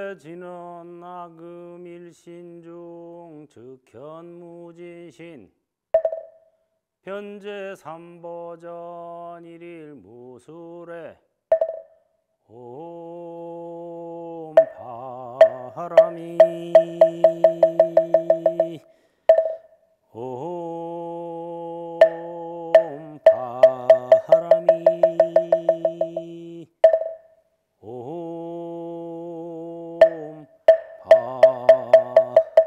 천대지는 나금일신 중 즉현무진신 변제 삼보전 일일 무술에 옴 바람이 옴 바람이 옴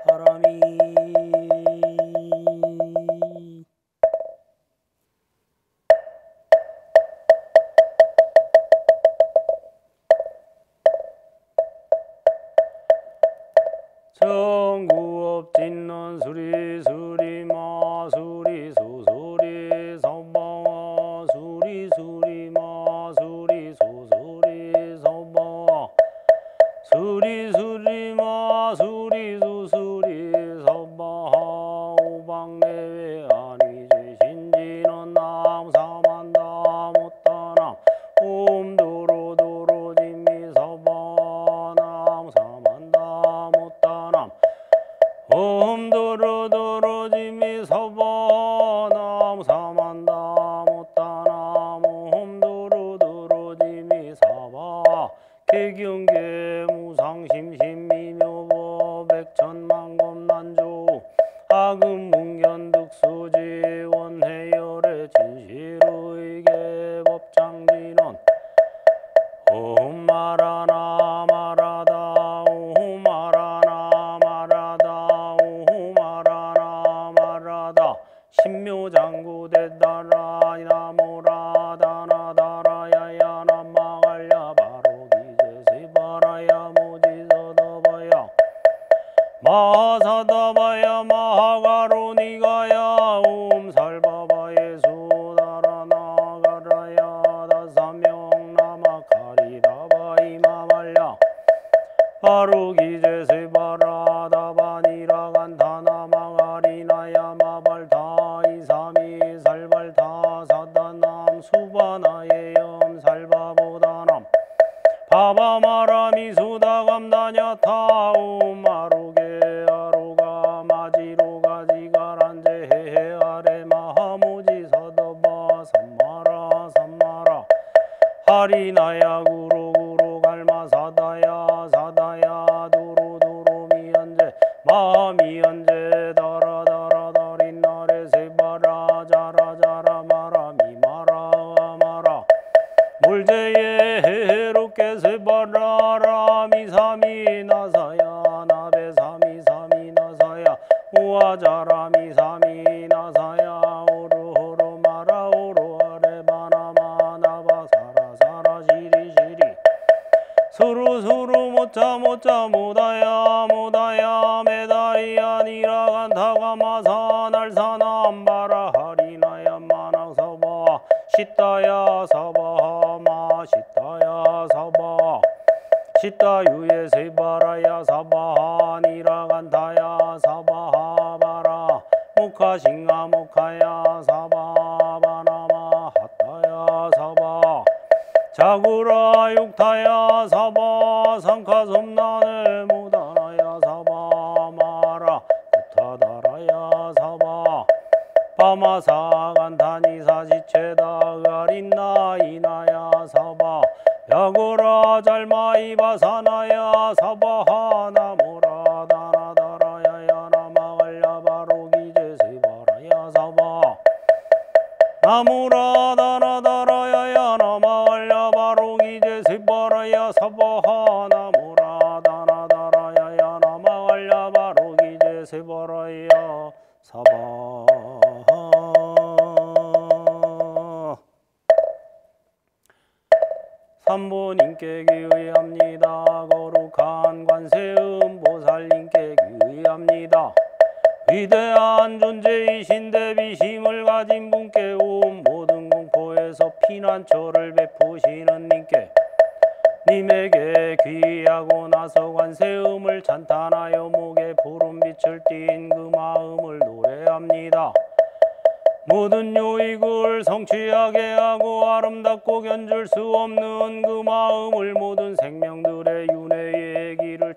바람이 정구업짓는 수리수리 마수리 수수리 서방아 수리수리 마수리 수수리 서방아 수리수리 마수리 수수리 서방아 오방내외 아니지 신지는 남사만다 못다남 옴도로도로지미 서방아 남사만다 못다남 옴도로도로지미 서방아 남사만다 못다남 옴도로도로지미 사바 개경계 무상심심미묘법 백천만검난조 아금문견득수지 원해열의 진실의계 법장진원 옴마라나 마라다 옴마라나 마라다 옴마라나 마라다 신묘장구대다라 나모라다나다라야야 남마갈야 바로기제세바라야 모지서더바야 마사다바야 마하가로니가야 옴살바바예 수다라나가라야 다사명 나마카리다바이 마말야 바루기제세바라다바니라간타나마가리나야 마발타 이삼이 살발타 사다남 수바나예 염살바보다남 바바마라미 수다감다냐타 옴마루게 아루가 마지로가 지가란제 아레 마하무지 서더바 삼마라 삼마라 하리나야 구로구로 갈마사다야 사다야 도로도로 미연제 마미연제 다라다라다린나레 세바라 자라자라 마라미 마라 마라 물제에 해롭게 세바라라 미사미 나사야 나베사미 사미 나사야 우아자라 미사미 나사야 오르호로 마라 오로 아레바나마 나바사라 사라 시리시리 수루수루 모짜 모짜 모다야 모다야 메다리야 니라간타가 마사 날사남 바라 하리나야 마나서바 시타야 사바 마 시타야 사바 시타유에 세바라야 사바 니라간타야 사바 바라 모카싱가 모카야 사바 바나마 하타야 사바 자구라 육타야 사바 상카섬나네 무다나야 사바 마라 구타다라야 사바 파마사간타니사 지체다 가린나 이나야 사바 야고라 잘마이바사나야 사바 하나모라 다나다라야야 나마갈야 바로기제세바라야 사바 나무라 다나다라야야 나마갈야 바로기제세바라야 사바 하나모라 다나다라야야 나마갈야 바로기제세바라야 사바 삼보님께 기의합니다. 거룩한 관세음보살님께 기의합니다. 위대한 존재이신 대비심을 가진 분께 온 모든 공포에서 피난처를 베푸시는 님께 님에게 귀하고 나서 관세음을 찬탄하여 목에 푸른빛을 띤 그 마음을 노래합니다. 모든 유익을 성취하게 하고 아름답고 견줄 수 없는 그 마음을 모든 생명들의 윤회의 길을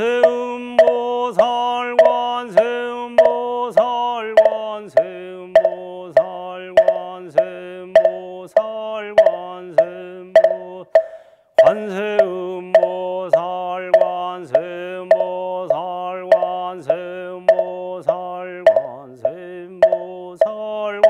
관세음보살 관세음보살 관세음보살 관세음보살 관세음보살 관세음보살 관세음보살 관세음보살 관세음보살 관세음보살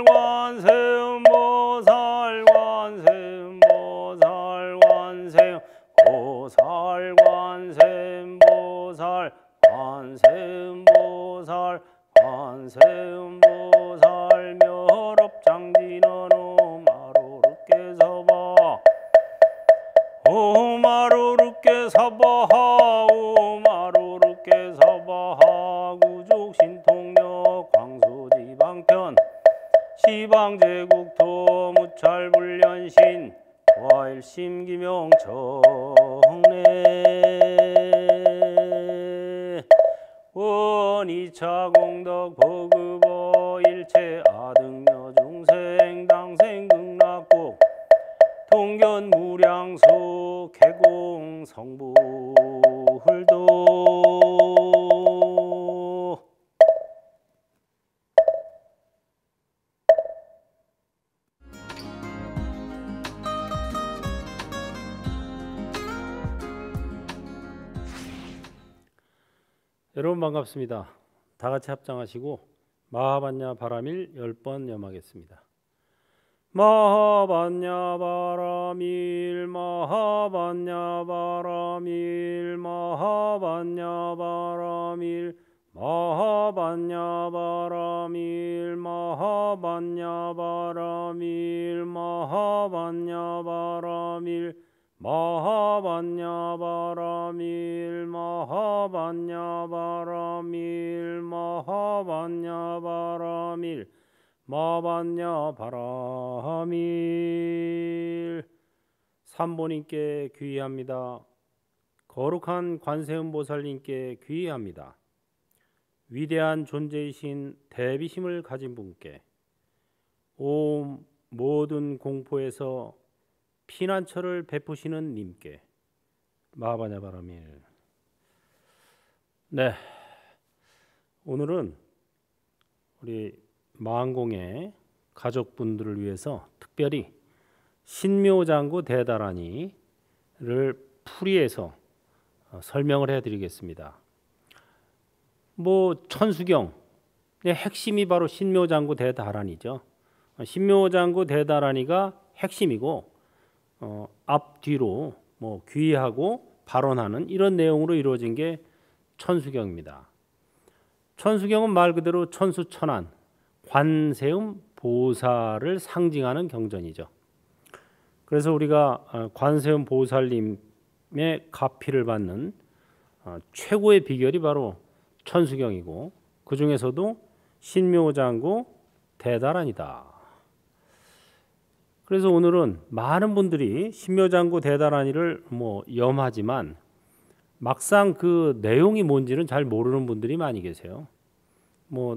관세음보살 관세음보살 관세음보살 관세음보살 관세음보살 관세음보살 관세음보살 멸업장진원 오마루르께서바 오마루르께서바하 오마루르께서바하 구족신통력 광수지방편 시방제국토 무찰불련신 와일심기명청래 원이차공덕 보급어 일체 아등여 중생 당생극락국 동견무량수 개공성부흘도 여러분 반갑습니다. 다 같이 합장하시고 마하반야 바라밀 10번 염하겠습니다. 마하반야 바라밀 마하반야 바라밀 마하반야 바라밀 마하반야 바라밀 마하반야 바라밀 마하반야 바라밀 마하반야 바라밀 마하반야 바라밀 마하반야 바라밀 마반야 바라밀 삼보님께 귀의합니다. 거룩한 관세음보살님께 귀의합니다. 위대한 존재이신 대비심을 가진 분께 옴 모든 공포에서 피난처를 베푸시는 님께 마반야 바라밀. 네, 오늘은 우리 마항공의 가족분들을 위해서 특별히 신묘장구 대다라니를 풀이해서 설명을 해드리겠습니다. 천수경의 핵심이 바로 신묘장구 대다라니죠. 신묘장구 대다라니가 핵심이고 앞뒤로 귀의하고 발언하는 이런 내용으로 이루어진 게 천수경입니다. 천수경은 말 그대로 천수천안 관세음 보살을 상징하는 경전이죠. 그래서 우리가 관세음 보살님의 가피를 받는 최고의 비결이 바로 천수경이고 그 중에서도 신묘장구 대다란이다. 그래서 오늘은 많은 분들이 신묘장구 대다란이를 염하지만 막상 그 내용이 뭔지는 잘 모르는 분들이 많이 계세요.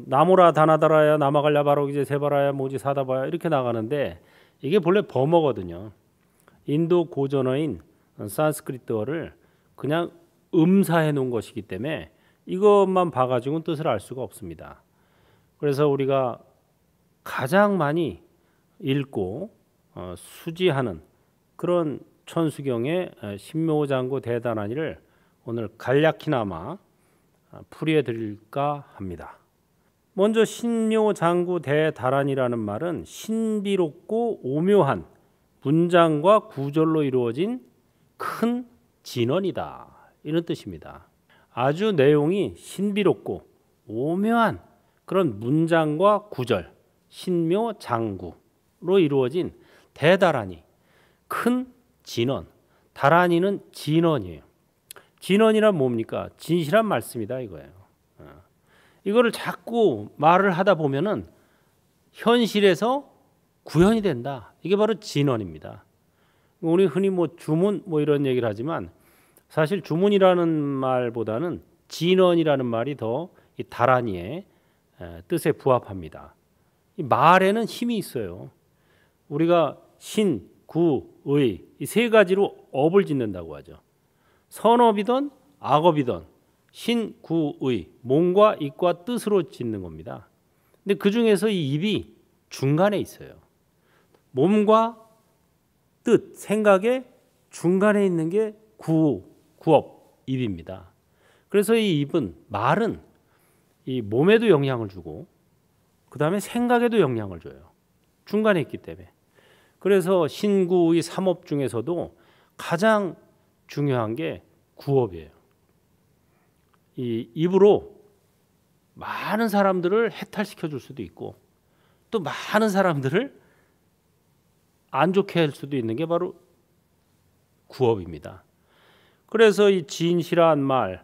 나무라 다나다라야 나마갈랴 바로기제 세바라야 모지 사다바야 이렇게 나가는데 이게 본래 범어거든요. 인도 고전어인 산스크리트어를 그냥 음사해 놓은 것이기 때문에 이것만 봐가지고는 뜻을 알 수가 없습니다. 그래서 우리가 가장 많이 읽고 수지하는 그런 천수경의 신묘장구 대다라니를 오늘 간략히나마 풀이해 드릴까 합니다. 먼저 신묘장구 대다란이라는 말은 신비롭고 오묘한 문장과 구절로 이루어진 큰 진언이다, 이런 뜻입니다. 아주 내용이 신비롭고 오묘한 그런 문장과 구절, 신묘장구로 이루어진 대다란이, 큰 진언. 다란이는 진언이에요. 진언이란 뭡니까? 진실한 말씀이다 이거예요. 이거를 자꾸 말을 하다 보면은 현실에서 구현이 된다. 이게 바로 진언입니다. 우리 흔히 주문 이런 얘기를 하지만 사실 주문이라는 말보다는 진언이라는 말이 더 이 다란이의 뜻에 부합합니다. 이 말에는 힘이 있어요. 우리가 신, 구의 이 세 가지로 업을 짓는다고 하죠. 선업이든 악업이든 신구의 몸과 입과 뜻으로 짓는 겁니다. 근데 그 중에서 이 입이 중간에 있어요. 몸과 뜻, 생각의 중간에 있는 게 구업, 입입니다. 그래서 이 입은 말은 이 몸에도 영향을 주고 그 다음에 생각에도 영향을 줘요. 중간에 있기 때문에. 그래서 신구의 삼업 중에서도 가장 중요한 게 구업이에요. 이 입으로 많은 사람들을 해탈시켜 줄 수도 있고 또 많은 사람들을 안 좋게 할 수도 있는 게 바로 구업입니다. 그래서 이 진실한 말,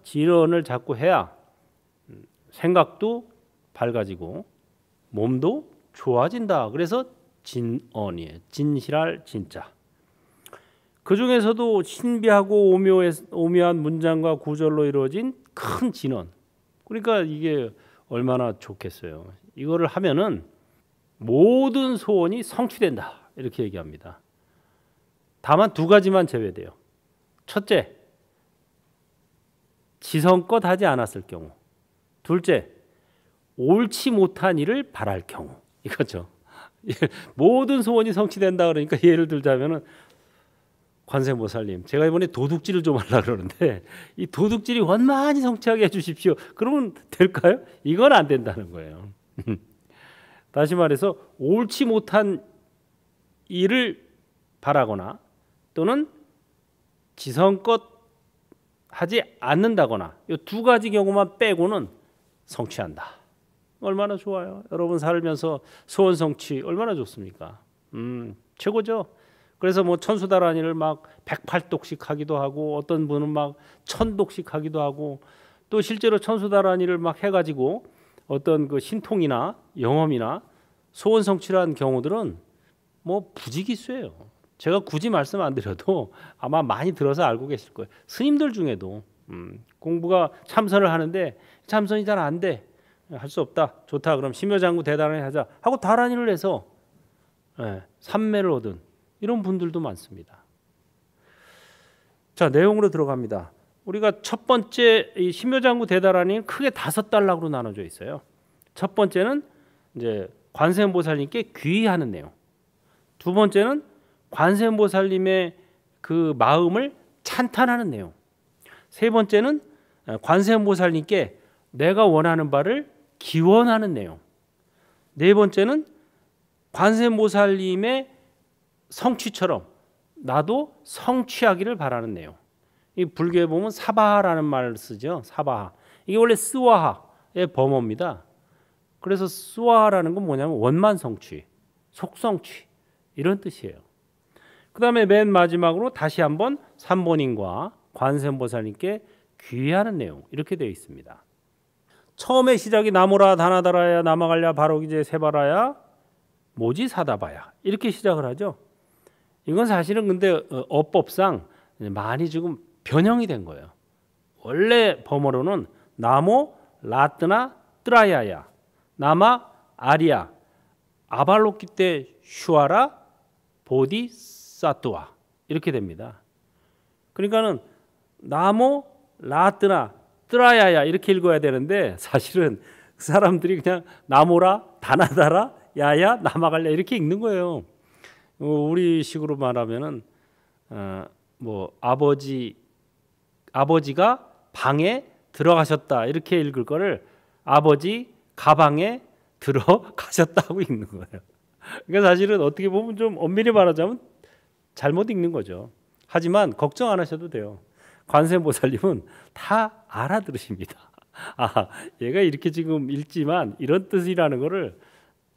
진언을 자꾸 해야 생각도 밝아지고 몸도 좋아진다. 그래서 진언이에요. 진실할 진짜. 그 중에서도 신비하고 오묘한 문장과 구절로 이루어진 큰 진언. 그러니까 이게 얼마나 좋겠어요. 이거를 하면은 모든 소원이 성취된다. 이렇게 얘기합니다. 다만 두 가지만 제외돼요. 첫째, 지성껏 하지 않았을 경우. 둘째, 옳지 못한 일을 바랄 경우. 이거죠. 모든 소원이 성취된다 그러니까 예를 들자면은 관세음보살님, 제가 이번에 도둑질을 좀 하려고 그러는데 이 도둑질이 원만히 성취하게 해주십시오. 그러면 될까요? 이건 안 된다는 거예요. 다시 말해서 옳지 못한 일을 바라거나 또는 지성껏 하지 않는다거나 이 두 가지 경우만 빼고는 성취한다. 얼마나 좋아요. 여러분 살면서 소원 성취 얼마나 좋습니까? 최고죠. 그래서 뭐 천수다란이를 막 108독씩 하기도 하고 어떤 분은 막 1000독씩 하기도 하고 또 실제로 천수다란이를 막 해가지고 어떤 그 신통이나 영험이나 소원 성취를 한 경우들은 뭐 부지기수예요. 제가 굳이 말씀 안 드려도 아마 많이 들어서 알고 계실 거예요. 스님들 중에도 공부가 참선을 하는데 참선이 잘 안 돼. 할 수 없다. 좋다. 그럼 심묘장구 대단하게 하자 하고 다란이를 해서 삼매를 얻은 이런 분들도 많습니다. 자, 내용으로 들어갑니다. 우리가 첫 번째 이 심묘장구 대다란이는 크게 5단락으로 나눠져 있어요. 첫 번째는 이제 관세음보살님께 귀의하는 내용. 두 번째는 관세음보살님의 그 마음을 찬탄하는 내용. 세 번째는 관세음보살님께 내가 원하는 바를 기원하는 내용. 네 번째는 관세음보살님의 성취처럼 나도 성취하기를 바라는 내용. 이 불교에 보면 사바하라는 말을 쓰죠. 사바하. 이게 원래 스와하의 범어입니다. 그래서 스와하라는 건 뭐냐면 원만 성취, 속성취 이런 뜻이에요. 그 다음에 맨 마지막으로 다시 한번 삼본인과 관세음보살님께 귀의하는 내용 이렇게 되어 있습니다. 처음에 시작이 나무라 다나다라야 나마갈랴 바로기제 세바라야 모지사다바야 이렇게 시작을 하죠. 이건 사실은 근데 어법상 많이 지금 변형이 된 거예요. 원래 범어로는 나모 라뜨나 뜨라야야 나마 아리야 아발로키테 슈아라 보디사뚜아 이렇게 됩니다. 그러니까는 나모 라뜨나 뜨라야야 이렇게 읽어야 되는데 사실은 사람들이 그냥 나모라 다나다라 야야 나마갈랴 이렇게 읽는 거예요. 우리식으로 말하면은 뭐 아버지가 방에 들어가셨다 이렇게 읽을 거를 아버지 가방에 들어가셨다고 읽는 거예요. 그러니까 사실은 어떻게 보면 좀 엄밀히 말하자면 잘못 읽는 거죠. 하지만 걱정 안 하셔도 돼요. 관세음보살님은 다 알아들으십니다. 아, 얘가 이렇게 지금 읽지만 이런 뜻이라는 거를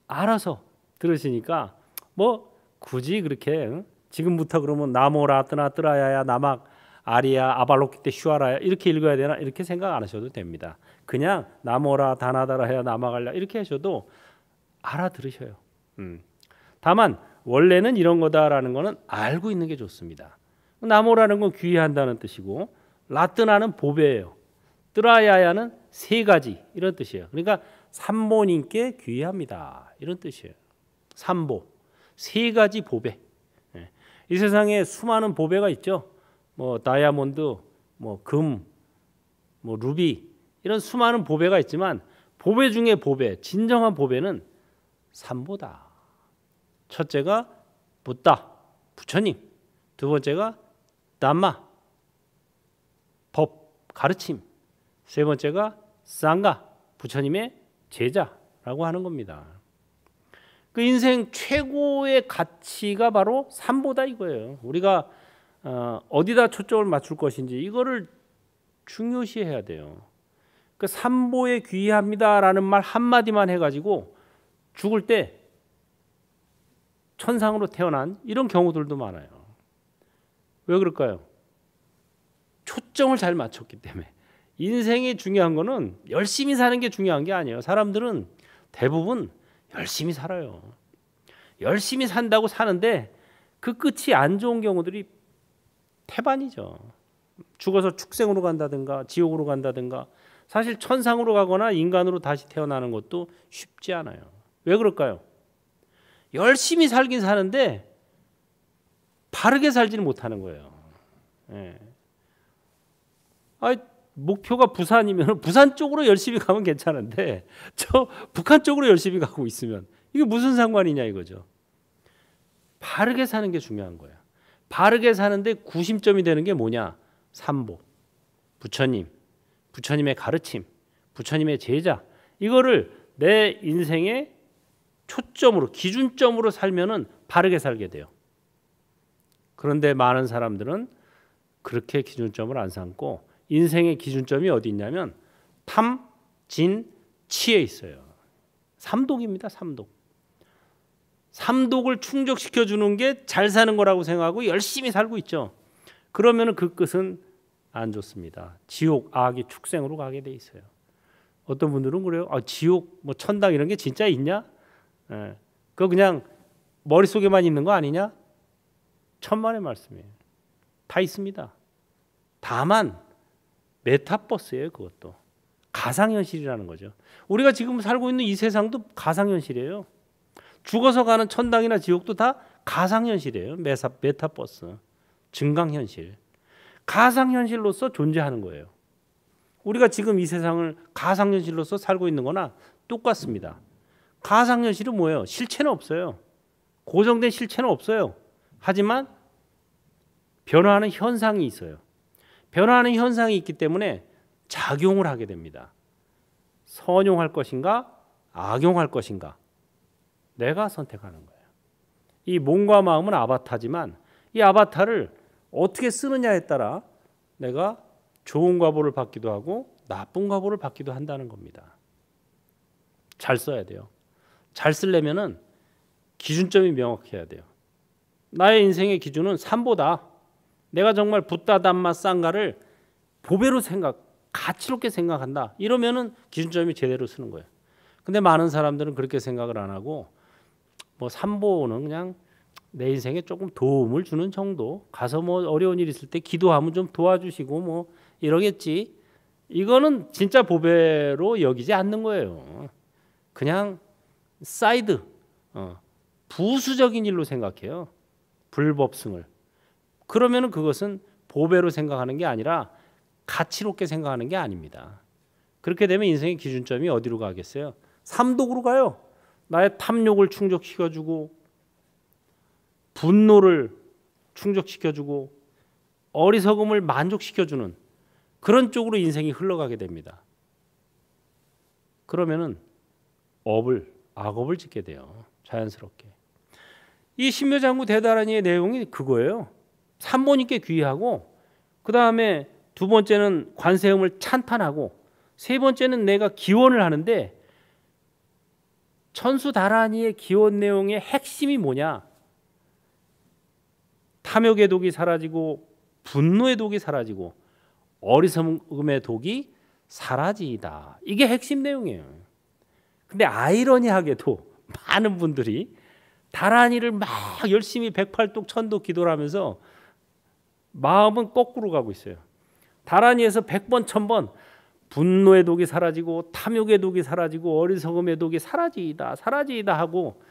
알아서 들으시니까 뭐 굳이 그렇게 지금부터 그러면 나모라 뜨나 뜨라야야 나막 아리야 아발로키테 슈아라야 이렇게 읽어야 되나 이렇게 생각 안 하셔도 됩니다. 그냥 나모라 다나다라야 나마갈랴 이렇게 하셔도 알아들으셔요. 다만 원래는 이런 거다라는 거는 알고 있는 게 좋습니다. 나모라는 건 귀의한다는 뜻이고 라뜨나는 보배예요. 뜨라야야는 세 가지 이런 뜻이에요. 그러니까 삼보님께 귀의합니다 이런 뜻이에요. 삼보 세 가지 보배 이 세상에 수많은 보배가 있죠. 뭐 다이아몬드, 뭐 금, 뭐 루비 이런 수많은 보배가 있지만 보배 중에 보배, 진정한 보배는 삼보다. 첫째가 붓다, 부처님. 두 번째가 담마, 법, 가르침. 세 번째가 상가, 부처님의 제자라고 하는 겁니다. 그 인생 최고의 가치가 바로 삼보다 이거예요. 우리가 어디다 초점을 맞출 것인지 이거를 중요시해야 돼요. 그 삼보에 귀의합니다라는 말 한마디만 해가지고 죽을 때 천상으로 태어난 이런 경우들도 많아요. 왜 그럴까요? 초점을 잘 맞췄기 때문에. 인생이 중요한 거는 열심히 사는 게 중요한 게 아니에요. 사람들은 대부분 열심히 살아요. 열심히 산다고 사는데 그 끝이 안 좋은 경우들이 태반이죠. 죽어서 축생으로 간다든가 지옥으로 간다든가. 사실 천상으로 가거나 인간으로 다시 태어나는 것도 쉽지 않아요. 왜 그럴까요? 열심히 살긴 사는데 바르게 살지는 못하는 거예요. 예. 목표가 부산이면 부산 쪽으로 열심히 가면 괜찮은데 저 북한 쪽으로 열심히 가고 있으면 이게 무슨 상관이냐 이거죠. 바르게 사는 게 중요한 거야. 바르게 사는데 구심점이 되는 게 뭐냐? 삼보, 부처님, 부처님의 가르침, 부처님의 제자. 이거를 내 인생의 초점으로, 기준점으로 살면은 바르게 살게 돼요. 그런데 많은 사람들은 그렇게 기준점을 안 삼고 인생의 기준점이 어디 있냐면 탐, 진, 치에 있어요. 삼독입니다. 삼독. 삼독을 충족시켜 주는 게 잘 사는 거라고 생각하고 열심히 살고 있죠. 그러면 그 끝은 안 좋습니다. 지옥, 악의 축생으로 가게 돼 있어요. 어떤 분들은 그래요. 지옥, 뭐 천당 이런 게 진짜 있냐? 그거 그냥 머릿속에만 있는 거 아니냐? 천만의 말씀이에요. 다 있습니다. 다만 메타버스예요. 그것도 가상현실이라는 거죠. 우리가 지금 살고 있는 이 세상도 가상현실이에요. 죽어서 가는 천당이나 지옥도 다 가상현실이에요. 메타버스, 증강현실. 가상현실로서 존재하는 거예요. 우리가 지금 이 세상을 가상현실로서 살고 있는 거나 똑같습니다. 가상현실은 뭐예요? 실체는 없어요. 고정된 실체는 없어요. 하지만 변화하는 현상이 있어요. 변화하는 현상이 있기 때문에 작용을 하게 됩니다. 선용할 것인가 악용할 것인가 내가 선택하는 거예요. 이 몸과 마음은 아바타지만 이 아바타를 어떻게 쓰느냐에 따라 내가 좋은 과보를 받기도 하고 나쁜 과보를 받기도 한다는 겁니다. 잘 써야 돼요. 잘 쓰려면은 기준점이 명확해야 돼요. 나의 인생의 기준은 삼보다. 내가 정말 붓다 담마 쌍가를 보배로 가치롭게 생각한다. 이러면은 기준점이 제대로 쓰는 거예요. 근데 많은 사람들은 그렇게 생각을 안 하고 뭐 삼보는 그냥 내 인생에 조금 도움을 주는 정도. 가서 뭐 어려운 일 있을 때 기도하면 좀 도와주시고 뭐 이러겠지. 이거는 진짜 보배로 여기지 않는 거예요. 그냥 사이드, 부수적인 일로 생각해요. 불법승을. 그러면은 그것은 보배로 생각하는 게 아니라 가치롭게 생각하는 게 아닙니다. 그렇게 되면 인생의 기준점이 어디로 가겠어요? 삼독으로 가요. 나의 탐욕을 충족시켜주고 분노를 충족시켜주고 어리석음을 만족시켜주는 그런 쪽으로 인생이 흘러가게 됩니다. 그러면은 악업을 짓게 돼요. 자연스럽게. 이 신묘장구 대다라니의 내용이 그거예요. 삼보님께 귀의하고 그 다음에 두 번째는 관세음을 찬탄하고 세 번째는 내가 기원을 하는데 천수다라니의 기원 내용의 핵심이 뭐냐? 탐욕의 독이 사라지고 분노의 독이 사라지고 어리석음의 독이 사라지이다. 이게 핵심 내용이에요. 근데 아이러니하게도 많은 분들이 다라니를 막 열심히 108독 천독 기도를 하면서 마음은 거꾸로 가고 있어요. 다라니에서 100번 1000번 분노의 독이 사라지고 탐욕의 독이 사라지고 어리석음의 독이 사라지이다 하고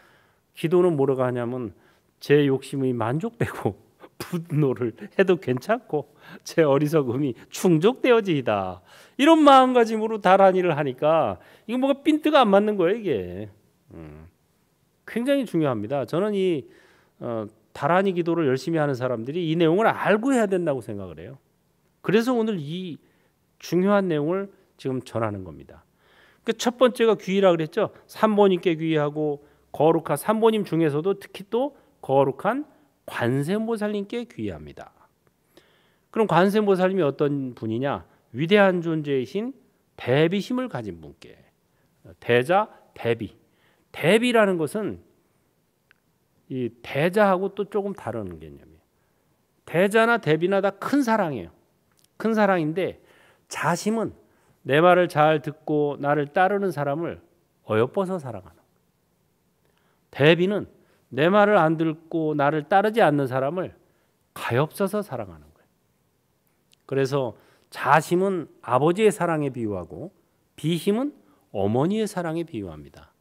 기도는 뭐라고 하냐면 제 욕심이 만족되고 분노를 해도 괜찮고 제 어리석음이 충족되어지이다. 이런 마음가짐으로 다란이를 하니까 이거 뭐가 핀트가 안 맞는 거예요 이게. 굉장히 중요합니다. 저는 이 다란이 기도를 열심히 하는 사람들이 이 내용을 알고 해야 된다고 생각을 해요. 그래서 오늘 이 중요한 내용을 지금 전하는 겁니다. 첫 번째가 귀의라 그랬죠. 산모님께 귀의하고 거룩한 산모님 중에서도 특히 또 거룩한 관세음보살님께 귀의합니다. 그럼 관세음보살님이 어떤 분이냐? 위대한 존재이신 대비심을 가진 분께. 대자, 대비. 대비라는 것은 이 대자하고 또 조금 다른 개념이에요. 대자나 대비나 다 큰 사랑이에요. 큰 사랑인데 자심은 내 말을 잘 듣고 나를 따르는 사람을 어여뻐서 사랑하는 거예요. 대비는 내 말을 안 듣고 나를 따르지 않는 사람을 가엾어서 사랑하는 거예요. 그래서 자심은 아버지의 사랑에 비유하고 비심은 어머니의 사랑에 비유합니다.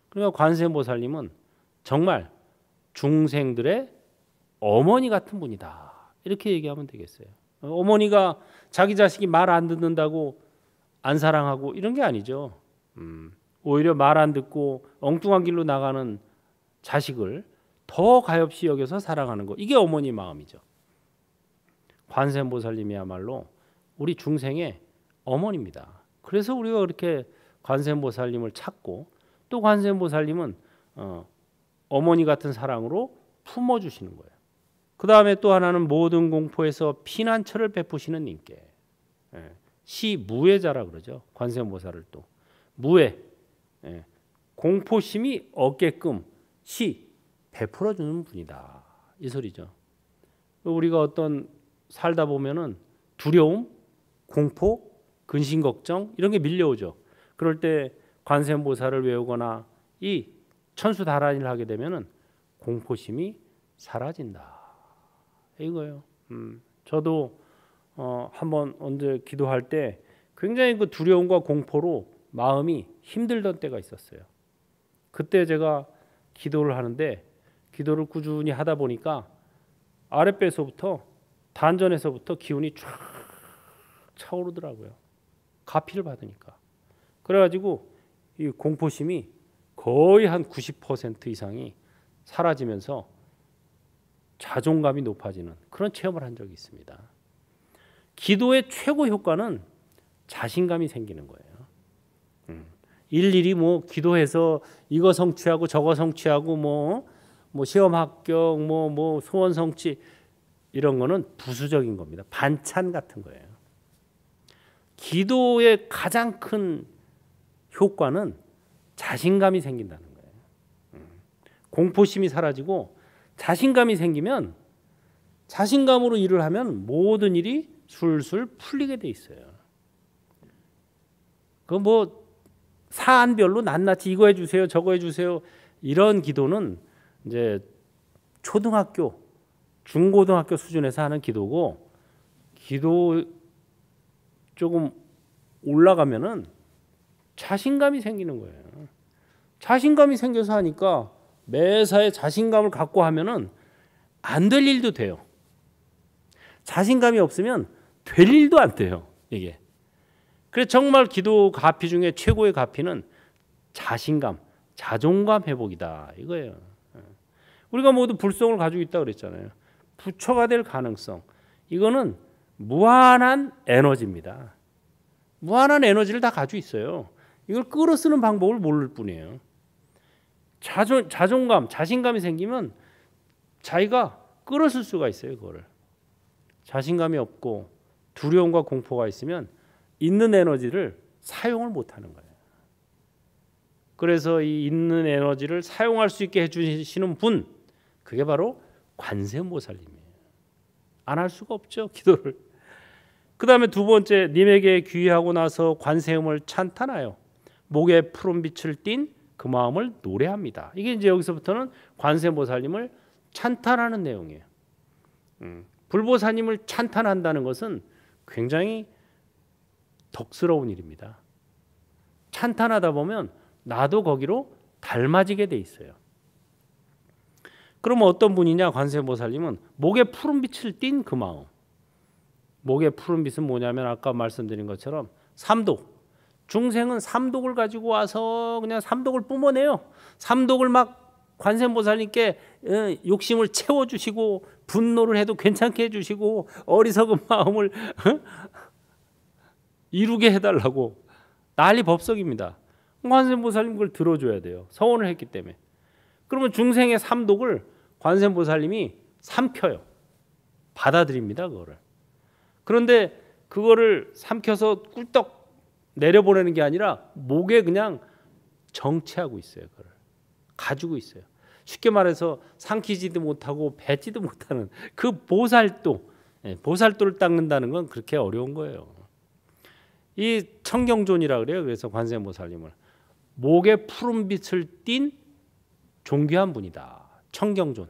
그러니까 관세음보살님은 정말 중생들의 어머니 같은 분이다. 이렇게 얘기하면 되겠어요. 어머니가 자기 자식이 말 안 듣는다고 안 사랑하고 이런 게 아니죠. 오히려 말 안 듣고 엉뚱한 길로 나가는 자식을 더 가엾이 여겨서 사랑하는 거. 이게 어머니 마음이죠. 관세음보살님이야말로 우리 중생의 어머니입니다. 그래서 우리가 그렇게 관세음보살님을 찾고 또 관세음보살님은 어머니 같은 사랑으로 품어주시는 거예요. 그 다음에 또 하나는 모든 공포에서 피난처를 베푸시는 님께. 시무해자라 그러죠. 관세음보살을 또 무해, 공포심이 없게끔 시 베풀어주는 분이다. 이 소리죠. 우리가 어떤 살다 보면은 두려움, 공포, 근심 걱정 이런 게 밀려오죠. 그럴 때 관세음보살을 외우거나 이 천수다란이를 하게 되면은 공포심이 사라진다. 이거예요. 저도 한번 언제 기도할 때 굉장히 그 두려움과 공포로 마음이 힘들던 때가 있었어요. 그때 제가 기도를 하는데 기도를 꾸준히 하다 보니까 아랫배에서부터 단전에서부터 기운이 쫙 차오르더라고요. 가피를 받으니까. 그래가지고 이 공포심이 거의 한 90% 이상이 사라지면서 자존감이 높아지는 그런 체험을 한 적이 있습니다. 기도의 최고 효과는 자신감이 생기는 거예요. 일일이 뭐 기도해서 이거 성취하고 저거 성취하고 뭐 시험 합격 뭐 소원 성취 이런 거는 부수적인 겁니다. 반찬 같은 거예요. 기도의 가장 큰 효과는 자신감이 생긴다는 거예요. 공포심이 사라지고 자신감이 생기면 자신감으로 일을 하면 모든 일이 술술 풀리게 돼 있어요. 그 뭐 사안별로 낱낱이 이거 해주세요, 저거 해주세요 이런 기도는 이제 초등학교, 중고등학교 수준에서 하는 기도고 기도 조금 올라가면은 자신감이 생기는 거예요. 자신감이 생겨서 하니까 매사에 자신감을 갖고 하면은 안 될 일도 돼요. 자신감이 없으면 될 일도 안 돼요. 이게. 그래서 정말 기도 가피 중에 최고의 가피는 자신감, 자존감 회복이다. 이거예요. 우리가 모두 불성을 가지고 있다 그랬잖아요. 부처가 될 가능성. 이거는 무한한 에너지입니다. 무한한 에너지를 다 가지고 있어요. 이걸 끌어쓰는 방법을 모를 뿐이에요. 자존감, 자신감이 생기면 자기가 끌어쓸 수가 있어요. 그거를. 자신감이 없고 두려움과 공포가 있으면 있는 에너지를 사용을 못하는 거예요. 그래서 이 있는 에너지를 사용할 수 있게 해주시는 분, 그게 바로 관세음보살님이에요. 안 할 수가 없죠, 기도를. 그 다음에 두 번째, 님에게 귀의하고 나서 관세음을 찬탄하여 목에 푸른 빛을 띤 그 마음을 노래합니다. 이게 이제 여기서부터는 관세음보살님을 찬탄하는 내용이에요. 불보살님을 찬탄한다는 것은 굉장히 덕스러운 일입니다. 찬탄하다 보면 나도 거기로 닮아지게 돼 있어요. 그러면 어떤 분이냐? 관세음보살님은 목에 푸른빛을 띤 그 마음. 목에 푸른빛은 뭐냐면 아까 말씀드린 것처럼 삼독. 중생은 삼독을 가지고 와서 그냥 삼독을 뿜어내요. 삼독을 막 관세음보살님께 욕심을 채워주시고 분노를 해도 괜찮게 해주시고 어리석은 마음을 이루게 해달라고 난리 법석입니다. 관세음보살님 그걸 들어줘야 돼요. 서원을 했기 때문에. 그러면 중생의 삼독을 관세음보살님이 삼켜요. 받아들입니다. 그거를. 그런데 그거를 삼켜서 꿀떡 내려보내는 게 아니라 목에 그냥 정체하고 있어요. 그걸 가지고 있어요. 쉽게 말해서 삼키지도 못하고 뱉지도 못하는 그 보살도, 보살도를 닦는다는 건 그렇게 어려운 거예요. 이 청경존이라 그래요. 그래서 관세음보살님을 목에 푸른 빛을 띤 존귀한 분이다. 청경존.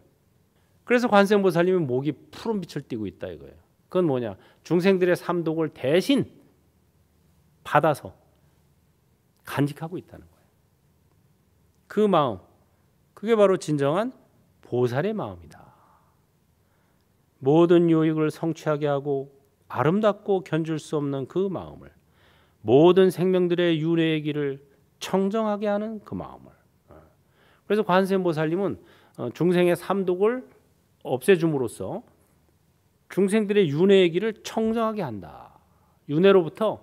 그래서 관세음보살님이 목이 푸른 빛을 띠고 있다 이거예요. 그건 뭐냐? 중생들의 삼독을 대신 받아서 간직하고 있다는 거예요. 그 마음, 그게 바로 진정한 보살의 마음이다. 모든 요익을 성취하게 하고 아름답고 견줄 수 없는 그 마음을, 모든 생명들의 윤회의 길을 청정하게 하는 그 마음을. 그래서 관세음보살님은 중생의 삼독을 없애줌으로써 중생들의 윤회의 길을 청정하게 한다. 윤회로부터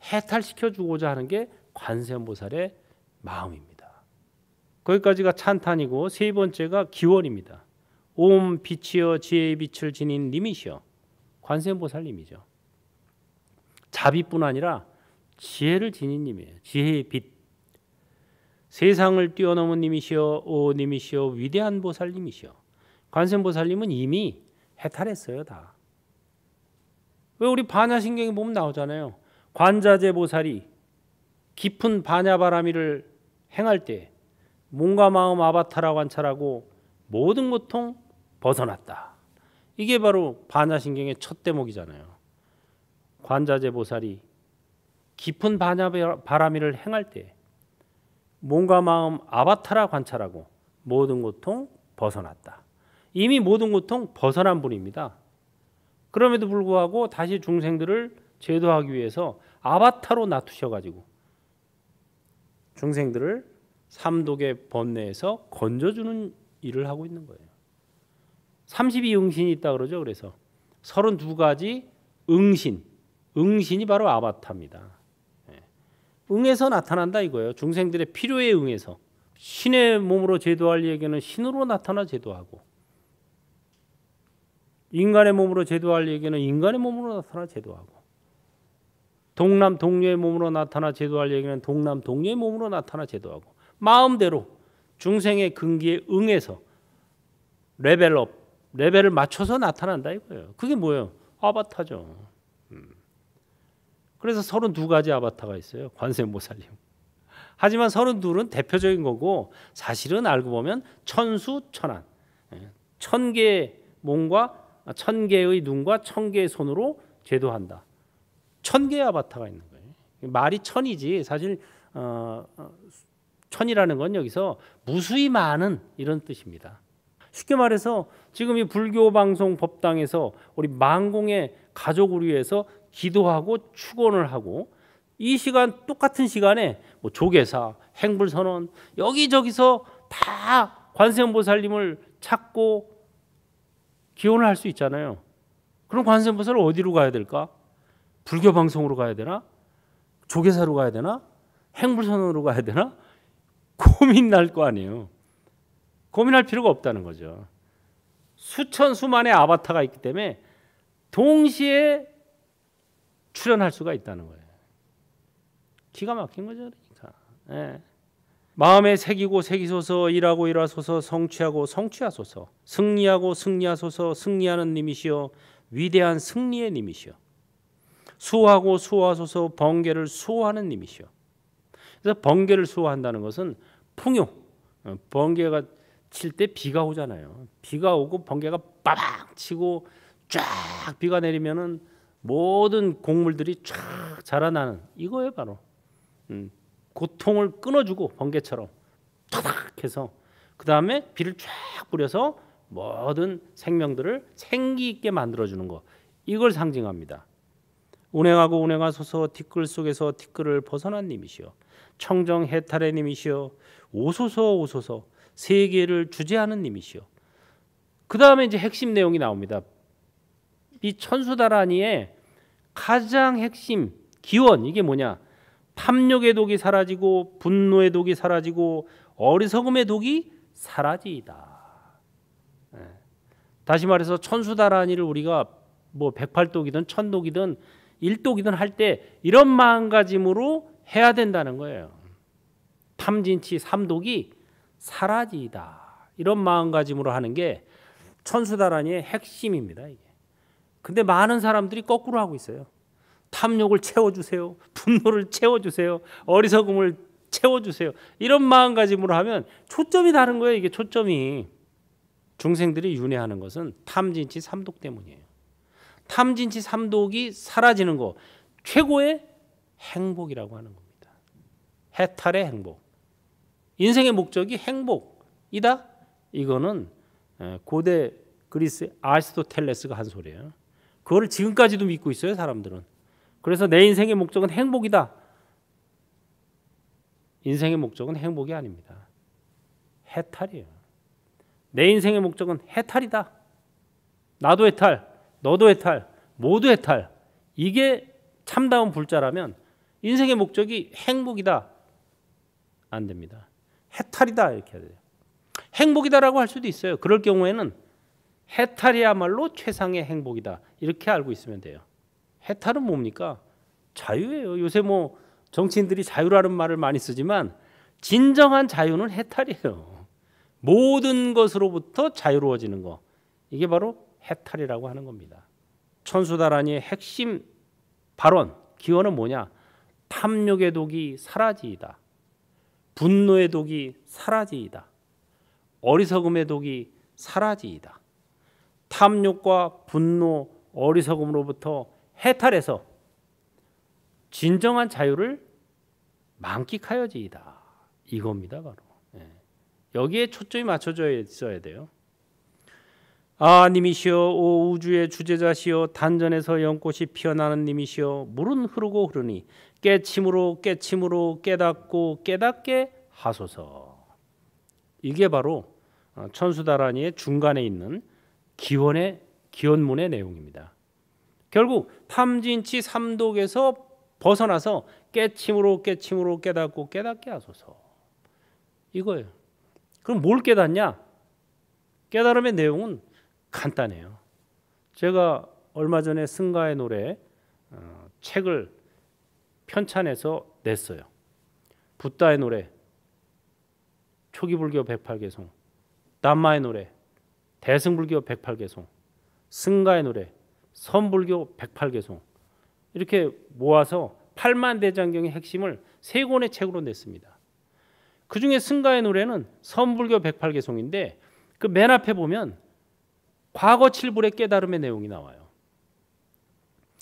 해탈시켜 주고자 하는 게 관세음보살의 마음입니다. 거기까지가 찬탄이고 세 번째가 기원입니다. 옴 빛이여 지혜의 빛을 지닌 님이시여. 관세음보살님이죠. 자비뿐 아니라 지혜를 지닌 님이에요. 지혜의 빛. 세상을 뛰어넘은 님이시여. 오 님이시여 위대한 보살님이시여. 관세음보살님은 이미 해탈했어요. 다. 왜 우리 반야신경에 보면 나오잖아요. 관자재 보살이 깊은 반야바라미를 행할 때 몸과 마음 아바타라 관찰하고 모든 고통 벗어났다. 이게 바로 반야신경의 첫 대목이잖아요. 관자재 보살이 깊은 반야바라미를 행할 때 몸과 마음 아바타라 관찰하고 모든 고통 벗어났다. 이미 모든 고통 벗어난 분입니다. 그럼에도 불구하고 다시 중생들을 제도하기 위해서 아바타로 놔두셔가지고 중생들을 삼독의 번뇌에서 건져주는 일을 하고 있는 거예요. 32응신이 있다 그러죠. 그래서 32가지 응신, 응신이 바로 아바타입니다. 응에서 나타난다 이거예요. 중생들의 필요에 응해서. 신의 몸으로 제도할 얘기는 신으로 나타나 제도하고, 인간의 몸으로 제도할 얘기는 인간의 몸으로 나타나 제도하고, 동남 동녀의 몸으로 나타나 제도할 얘기는 동남 동녀의 몸으로 나타나 제도하고, 마음대로 중생의 근기에 응해서 레벨업, 레벨을 맞춰서 나타난다 이거예요. 그게 뭐예요? 아바타죠. 그래서 32가지 아바타가 있어요. 관세음보살님. 하지만 32는 대표적인 거고 사실은 알고 보면 천수천안, 1000개의 몸과 1000개의 눈과 1000개의 손으로 제도한다. 1000개의 아바타가 있는 거예요. 말이 천이지 사실 천이라는 건 여기서 무수히 많은 이런 뜻입니다. 쉽게 말해서 지금 이 불교 방송 법당에서 우리 만공의 가족을 위해서 기도하고 축원을 하고, 이 시간 똑같은 시간에 뭐 조계사, 행불선언 여기저기서 다 관세음보살님을 찾고 기원을 할 수 있잖아요. 그럼 관세음보살을 어디로 가야 될까? 불교 방송으로 가야 되나? 조계사로 가야 되나? 행불선언으로 가야 되나? 고민 날 거 아니에요. 고민할 필요가 없다는 거죠. 수천 수만의 아바타가 있기 때문에 동시에 출연할 수가 있다는 거예요. 기가 막힌 거죠. 그러니까. 예. 마음에 새기고 새기소서, 일하고 일하소서, 성취하고 성취하소서, 승리하고 승리하소서, 승리하는 님이시여, 위대한 승리의 님이시여, 수호하고 수호하소서, 번개를 수호하는 님이시여. 그래서 번개를 수호한다는 것은 풍요, 번개가 칠 때 비가 오잖아요. 비가 오고 번개가 빠박 치고 쫙 비가 내리면은 모든 곡물들이 쫙 자라나는 이거예요. 바로 고통을 끊어주고 번개처럼 탁 해서 그 다음에 비를 쫙 뿌려서 모든 생명들을 생기 있게 만들어주는 거, 이걸 상징합니다. 운행하고 운행하소서 티끌 속에서 티끌을 벗어난 님이시여 청정 해탈의 님이시여 오소서 오소서 세계를 주재하는 님이시여. 그 다음에 이제 핵심 내용이 나옵니다. 이 천수다라니의 가장 핵심 기원, 이게 뭐냐? 탐욕의 독이 사라지고 분노의 독이 사라지고 어리석음의 독이 사라지이다. 다시 말해서 천수다라니를 우리가 뭐 108독이든 1000독이든 1독이든 할 때 이런 마음가짐으로 해야 된다는 거예요. 탐진치 3독이 사라지이다. 이런 마음가짐으로 하는 게 천수다라니의 핵심입니다. 이게. 근데 많은 사람들이 거꾸로 하고 있어요. 탐욕을 채워주세요. 분노를 채워주세요. 어리석음을 채워주세요. 이런 마음가짐으로 하면 초점이 다른 거예요. 이게 초점이. 중생들이 윤회하는 것은 탐진치 3독 때문이에요. 탐진치 3독이 사라지는 거, 최고의 행복이라고 하는 겁니다. 해탈의 행복. 인생의 목적이 행복이다? 이거는 고대 그리스 아리스토텔레스가 한 소리예요. 그거를 지금까지도 믿고 있어요, 사람들은. 그래서 내 인생의 목적은 행복이다. 인생의 목적은 행복이 아닙니다. 해탈이에요. 내 인생의 목적은 해탈이다. 나도 해탈, 너도 해탈, 모두 해탈. 이게 참다운 불자라면 인생의 목적이 행복이다. 안 됩니다. 해탈이다 이렇게 해야 돼요. 행복이다라고 할 수도 있어요. 그럴 경우에는 해탈이야말로 최상의 행복이다. 이렇게 알고 있으면 돼요. 해탈은 뭡니까? 자유예요. 요새 뭐 정치인들이 자유라는 말을 많이 쓰지만 진정한 자유는 해탈이에요. 모든 것으로부터 자유로워지는 거. 이게 바로 해탈이라고 하는 겁니다. 천수다라니의 핵심 발언, 기원은 뭐냐? 탐욕의 독이 사라지이다. 분노의 독이 사라지이다. 어리석음의 독이 사라지이다. 탐욕과 분노, 어리석음으로부터 해탈해서 진정한 자유를 만끽하여지이다. 이겁니다, 바로. 여기에 초점이 맞춰져 있어야 돼요. 아, 님이시여, 오 우주의 주제자시여, 단전에서 연꽃이 피어나는 님이시여, 물은 흐르고 흐르니 깨침으로 깨침으로 깨닫고 깨닫게 하소서. 이게 바로 천수다라니의 중간에 있는 기원문의 내용입니다. 결국 탐진치 3독에서 벗어나서 깨침으로 깨침으로 깨닫고 깨닫게 하소서. 이거예요. 그럼 뭘 깨닫냐? 깨달음의 내용은 간단해요. 제가 얼마 전에 승가의 노래 책을 편찬해서 냈어요. 붓다의 노래, 초기불교 108개송, 남마의 노래, 대승불교 108개송, 승가의 노래, 선불교 108개송, 이렇게 모아서 8만 대장경의 핵심을 3권의 책으로 냈습니다. 그중에 승가의 노래는 선불교 108개송인데 그 맨 앞에 보면 과거 7불의 깨달음의 내용이 나와요.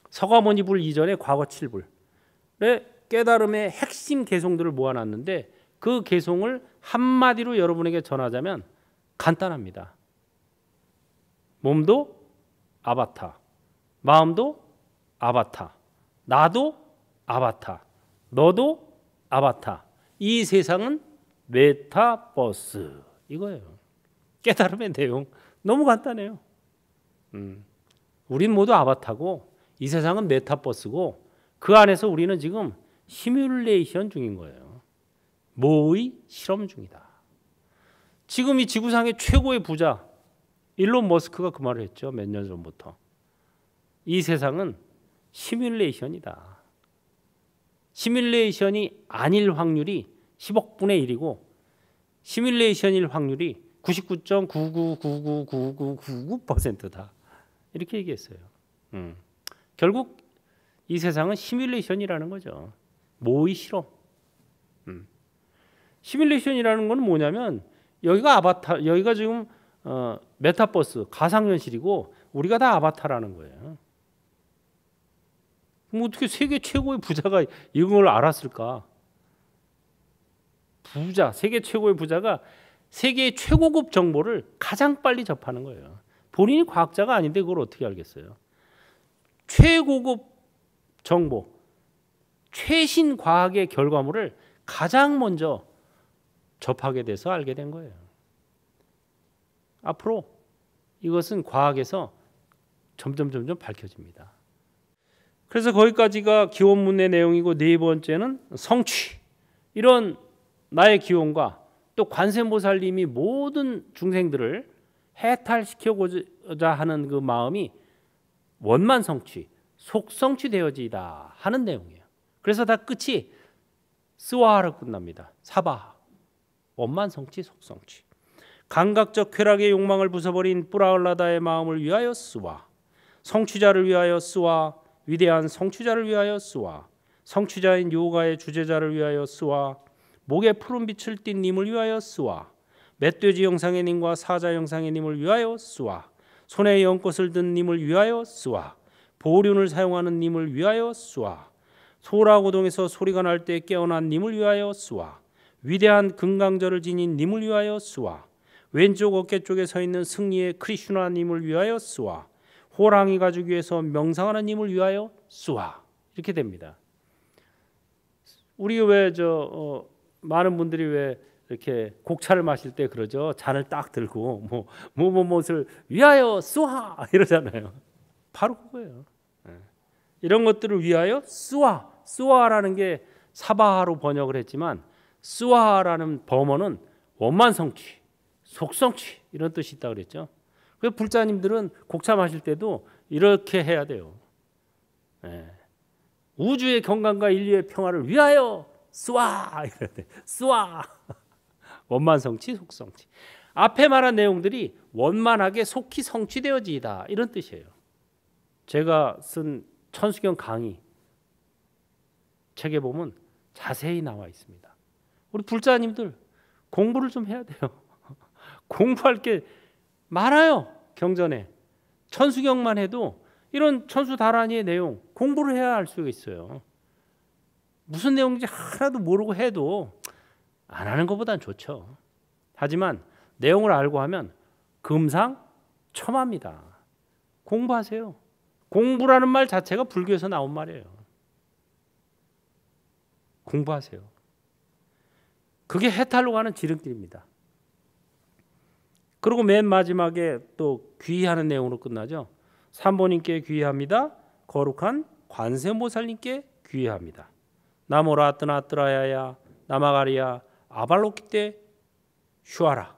서가모니 불 이전에 과거 7불의 깨달음의 핵심 개송들을 모아놨는데 그 개송을 한마디로 여러분에게 전하자면 간단합니다. 몸도 아바타, 마음도 아바타, 나도 아바타, 너도 아바타. 이 세상은 메타버스. 이거예요. 깨달음의 내용 너무 간단해요. 우린 모두 아바타고 이 세상은 메타버스고 그 안에서 우리는 지금 시뮬레이션 중인 거예요. 모의 실험 중이다. 지금 이 지구상의 최고의 부자 일론 머스크가 그 말을 했죠. 몇 년 전부터. 이 세상은 시뮬레이션이다. 시뮬레이션이 아닐 확률이 10억분의 1이고 시뮬레이션일 확률이 99.99999999%다. 이렇게 얘기했어요. 결국 이 세상은 시뮬레이션이라는 거죠. 모의 실험. 시뮬레이션이라는 건 뭐냐면 여기가 아바타, 여기가 지금 메타버스, 가상현실이고 우리가 다 아바타라는 거예요. 그럼 어떻게 세계 최고의 부자가 이걸 알았을까? 부자, 세계 최고의 부자가 세계의 최고급 정보를 가장 빨리 접하는 거예요. 본인이 과학자가 아닌데 그걸 어떻게 알겠어요? 최고급 정보, 최신 과학의 결과물을 가장 먼저 접하게 돼서 알게 된 거예요. 앞으로 이것은 과학에서 점점 밝혀집니다. 그래서 거기까지가 기원문의 내용이고, 네 번째는 성취. 이런 나의 기원과 또 관세음보살님이 모든 중생들을 해탈시키고자 하는 그 마음이 원만성취, 속성취되어지이다 하는 내용이에요. 그래서 다 끝이 스와하로 끝납니다. 사바하, 원만성취, 속성취. 감각적 쾌락의 욕망을 부숴버린 뿌라흘라다의 마음을 위하여 스와, 성취자를 위하여 스와, 위대한 성취자를 위하여 스와, 성취자인 요가의 주제자를 위하여 스와, 목에 푸른 빛을 띤 님을 위하여 스와, 멧돼지 형상의 님과 사자 형상의 님을 위하여 스와, 손에 연꽃을 든 님을 위하여 스와, 보륜을 사용하는 님을 위하여 스와, 소라고동에서 소리가 날 때 깨어난 님을 위하여 스와, 위대한 금강절을 지닌 님을 위하여 스와, 왼쪽 어깨 쪽에 서 있는 승리의 크리슈나 님을 위하여 스와, 호랑이 가죽 위에서 명상하는 님을 위하여 스와. 이렇게 됩니다. 우리 왜 많은 분들이 왜 이렇게 곡차를 마실 때 그러죠. 잔을 딱 들고 뭐를 위하여 스와 이러잖아요. 바로 그거예요. 이런 것들을 위하여 스와, 스와라는 게 사바하로 번역을 했지만 스와라는 범어는 원만성취, 속성취 이런 뜻이 있다고 그랬죠. 그래서 불자님들은 곡차 마실 때도 이렇게 해야 돼요. 우주의 경강과 인류의 평화를 위하여 스와 이래야 돼. 스와. 원만성취, 속성취. 앞에 말한 내용들이 원만하게 속히 성취되어지이다 이런 뜻이에요. 제가 쓴 천수경 강의 책에 보면 자세히 나와 있습니다. 우리 불자님들 공부를 좀 해야 돼요. 공부할 게 많아요. 경전에 천수경만 해도 이런 천수다란이의 내용 공부를 해야 알 수가 있어요. 무슨 내용인지 하나도 모르고 해도 안 하는 것보단 좋죠. 하지만 내용을 알고 하면 금상첨화입니다. 공부하세요. 공부라는 말 자체가 불교에서 나온 말이에요. 공부하세요. 그게 해탈로 가는 지름길입니다. 그리고 맨 마지막에 또 귀의하는 내용으로 끝나죠. 삼보님께 귀의합니다. 거룩한 관세음보살님께 귀의합니다. 나모라뜨나뜨라야야 나마가리야 아발로키테 슈아라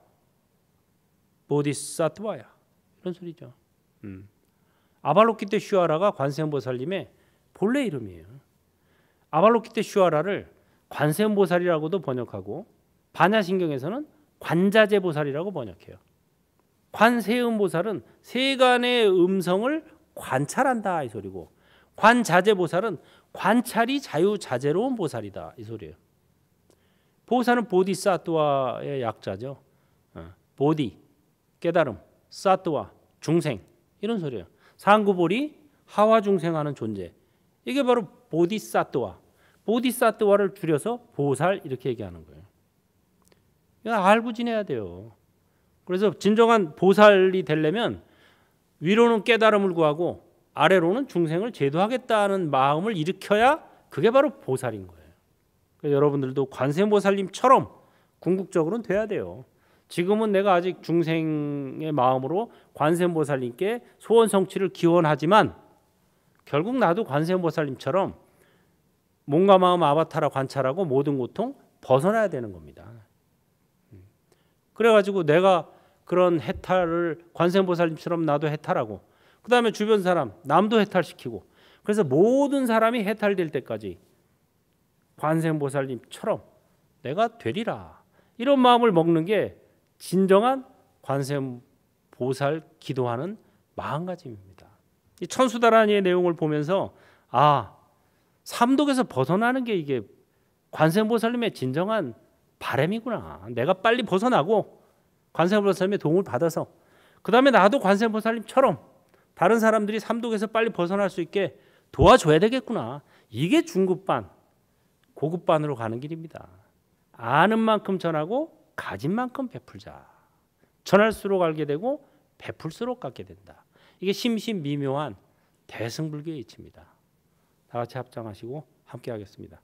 보디사트와야 이런 소리죠. 아발로키테 슈아라가 관세음보살님의 본래 이름이에요. 아발로키테 슈아라를 관세음보살이라고도 번역하고 반야신경에서는 관자재보살이라고 번역해요. 관세음보살은 세간의 음성을 관찰한다 이 소리고, 관자재보살은 관찰이 자유자재로운 보살이다 이 소리예요. 보살은 보디사트와의 약자죠. 보디 깨달음, 사트와 중생 이런 소리예요. 상구볼이 하와 중생하는 존재, 이게 바로 보디사트와, 보디사트와를 줄여서 보살 이렇게 얘기하는 거예요. 이거 알고 지내야 돼요. 그래서 진정한 보살이 되려면 위로는 깨달음을 구하고 아래로는 중생을 제도하겠다는 마음을 일으켜야 그게 바로 보살인 거예요. 그러니까 여러분들도 관세음보살님처럼 궁극적으로는 돼야 돼요. 지금은 내가 아직 중생의 마음으로 관세음보살님께 소원 성취를 기원하지만 결국 나도 관세음보살님처럼 몸과 마음 아바타라 관찰하고 모든 고통 벗어나야 되는 겁니다. 그래가지고 내가 그런 해탈을 관세음보살님처럼 나도 해탈하고, 그 다음에 주변 사람 남도 해탈시키고, 그래서 모든 사람이 해탈될 때까지 관세음보살님처럼 내가 되리라, 이런 마음을 먹는 게 진정한 관세음보살 기도하는 마음가짐입니다. 이 천수다란이의 내용을 보면서 삼독에서 벗어나는 게 이게 관세음보살님의 진정한 바람이구나. 내가 빨리 벗어나고 관세음보살님의 도움을 받아서 그 다음에 나도 관세음보살님처럼 다른 사람들이 삼독에서 빨리 벗어날 수 있게 도와줘야 되겠구나. 이게 중급반, 고급반으로 가는 길입니다. 아는 만큼 전하고 가진 만큼 베풀자. 전할수록 알게 되고 베풀수록 갖게 된다. 이게 심신미묘한 대승불교의 이치입니다. 다 같이 합장하시고 함께 하겠습니다.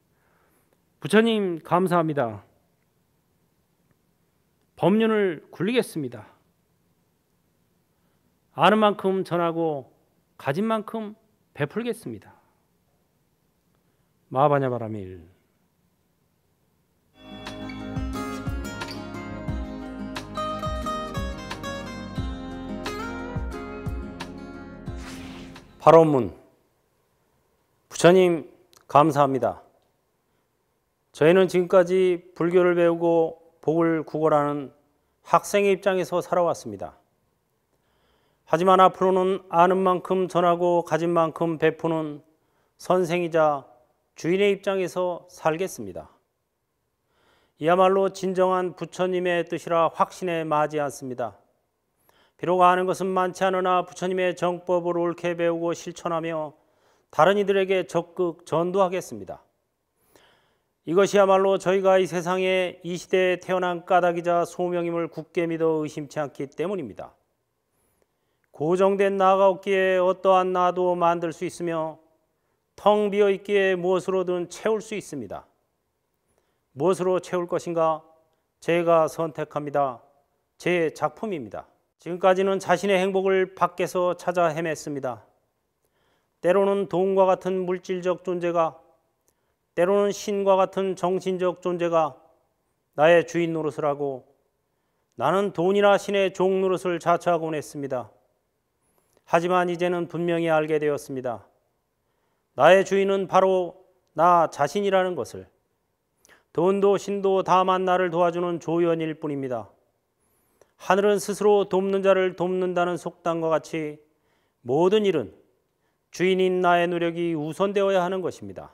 부처님 감사합니다. 법륜을 굴리겠습니다. 아는 만큼 전하고 가진 만큼 베풀겠습니다. 마하바냐바라밀. 발언문. 부처님 감사합니다. 저희는 지금까지 불교를 배우고 복을 구걸하는 학생의 입장에서 살아왔습니다. 하지만 앞으로는 아는 만큼 전하고 가진 만큼 베푸는 선생이자 주인의 입장에서 살겠습니다. 이야말로 진정한 부처님의 뜻이라 확신에 마지 않습니다. 비록 아는 것은 많지 않으나 부처님의 정법을 옳게 배우고 실천하며 다른 이들에게 적극 전도하겠습니다. 이것이야말로 저희가 이 세상에 이 시대에 태어난 까닭이자 소명임을 굳게 믿어 의심치 않기 때문입니다. 고정된 나가 없기에 어떠한 나도 만들 수 있으며 텅 비어 있기에 무엇으로든 채울 수 있습니다. 무엇으로 채울 것인가? 제가 선택합니다. 제 작품입니다. 지금까지는 자신의 행복을 밖에서 찾아 헤맸습니다. 때로는 돈과 같은 물질적 존재가, 때로는 신과 같은 정신적 존재가 나의 주인 노릇을 하고 나는 돈이나 신의 종 노릇을 자처하곤 했습니다. 하지만 이제는 분명히 알게 되었습니다. 나의 주인은 바로 나 자신이라는 것을. 돈도 신도 다만 나를 도와주는 조연일 뿐입니다. 하늘은 스스로 돕는 자를 돕는다는 속담과 같이 모든 일은 주인인 나의 노력이 우선되어야 하는 것입니다.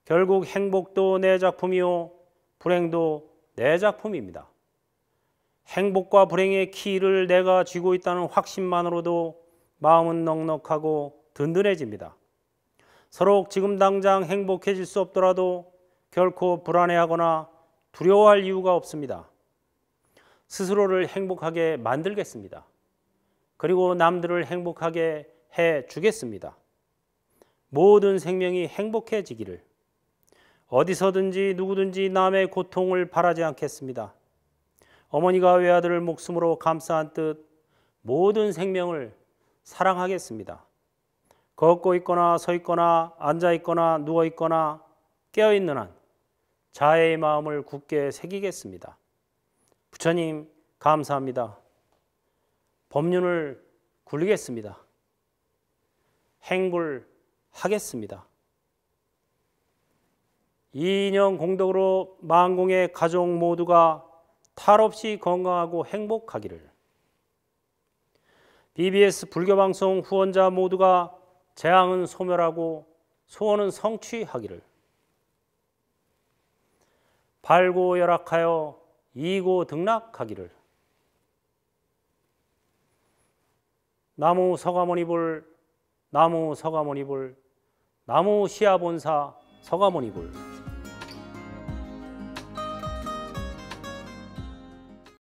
결국 행복도 내 작품이요 불행도 내 작품입니다. 행복과 불행의 키를 내가 쥐고 있다는 확신만으로도 마음은 넉넉하고 든든해집니다. 서로 지금 당장 행복해질 수 없더라도 결코 불안해하거나 두려워할 이유가 없습니다. 스스로를 행복하게 만들겠습니다. 그리고 남들을 행복하게 해주겠습니다. 모든 생명이 행복해지기를, 어디서든지 누구든지 남의 고통을 바라지 않겠습니다. 어머니가 외아들을 목숨으로 감싸한 뜻 모든 생명을 사랑하겠습니다. 걷고 있거나 서 있거나 앉아 있거나 누워 있거나 깨어 있는 한 자애의 마음을 굳게 새기겠습니다. 부처님 감사합니다. 법륜을 굴리겠습니다. 행불하겠습니다. 이 인연 공덕으로 만공의 가족 모두가 탈없이 건강하고 행복하기를. BBS 불교방송 후원자 모두가 재앙은 소멸하고 소원은 성취하기를. 발고 열악하여 이고 등락하기를. 나무 서가모니불, 나무 서가모니불, 나무 시아본사 서가모니불.